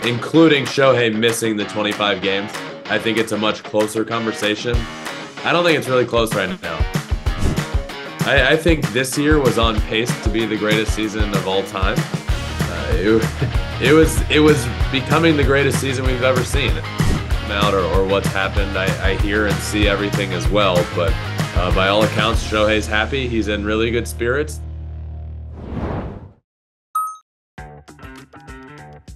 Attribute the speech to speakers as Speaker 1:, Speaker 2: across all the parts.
Speaker 1: including Shohei missing the 25 games, I think it's a much closer conversation. I don't think it's really close right now. I think this year was on pace to be the greatest season of all time. It was becoming the greatest season we've ever seen. Out or what's happened, I hear and see everything as well, but by all accounts, Shohei's happy. He's in really good spirits.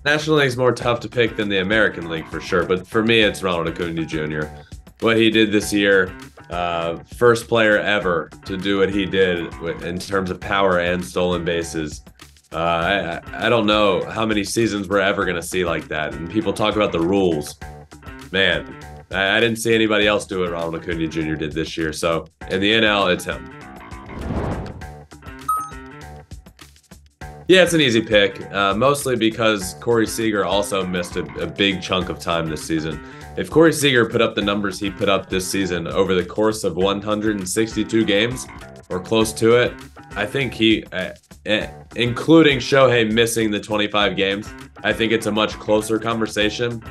Speaker 1: National League's more tough to pick than the American League for sure, but for me, it's Ronald Acuna Jr. What he did this year, first player ever to do what he did in terms of power and stolen bases. I don't know how many seasons we're ever going to see like that. And people talk about the rules. Man, I didn't see anybody else do what Ronald Acuna Jr. did this year. So in the NL, it's him. Yeah, it's an easy pick, mostly because Corey Seager also missed a big chunk of time this season. If Corey Seager put up the numbers he put up this season over the course of 162 games or close to it, I think he, including Shohei missing the 25 games, I think it's a much closer conversation.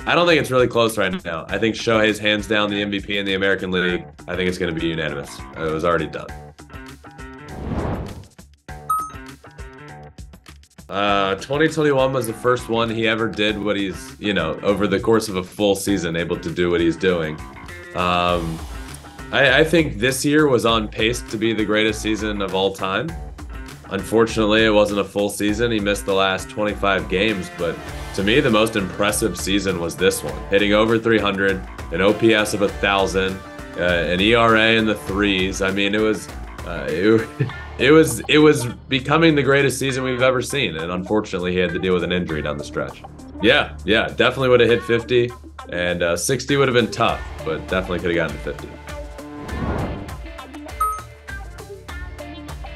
Speaker 1: I don't think it's really close right now. I think Shohei's hands down the MVP in the American League. I think it's going to be unanimous. It was already done. 2021 was the first one he ever did what he's, over the course of a full season, able to do what he's doing. I think this year was on pace to be the greatest season of all time. Unfortunately, it wasn't a full season. He missed the last 25 games, but to me, the most impressive season was this one. Hitting over 300, an OPS of 1,000, an ERA in the threes. I mean, it was becoming the greatest season we've ever seen, and unfortunately, he had to deal with an injury down the stretch. Yeah, definitely would have hit 50, and 60 would have been tough, but definitely could have gotten to 50.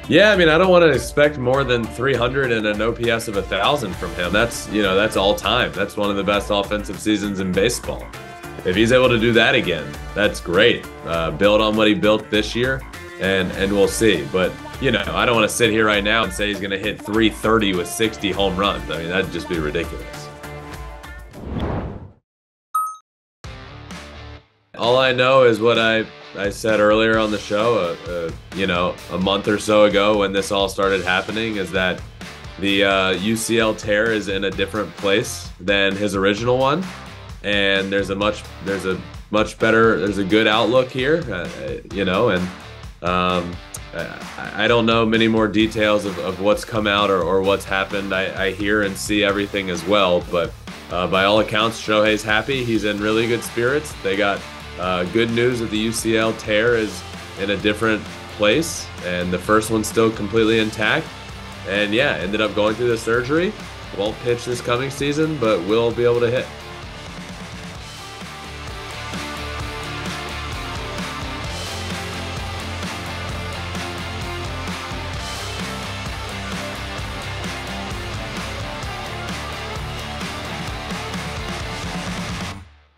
Speaker 1: Yeah, I mean, I don't want to expect more than 300 and an OPS of 1,000 from him. That's all time. That's one of the best offensive seasons in baseball. If he's able to do that again, that's great. Build on what he built this year, and we'll see. But, I don't want to sit here right now and say he's going to hit 330 with 60 home runs. I mean, that'd just be ridiculous. All I know is what I said earlier on the show, a month or so ago when this all started happening, is that the UCL tear is in a different place than his original one, and there's a good outlook here, I don't know many more details of what's come out or what's happened. I hear and see everything as well, but by all accounts, Shohei's happy. He's in really good spirits. They got good news that the UCL tear is in a different place, and the first one's still completely intact. And yeah, ended up going through the surgery. Won't pitch this coming season, but will be able to hit.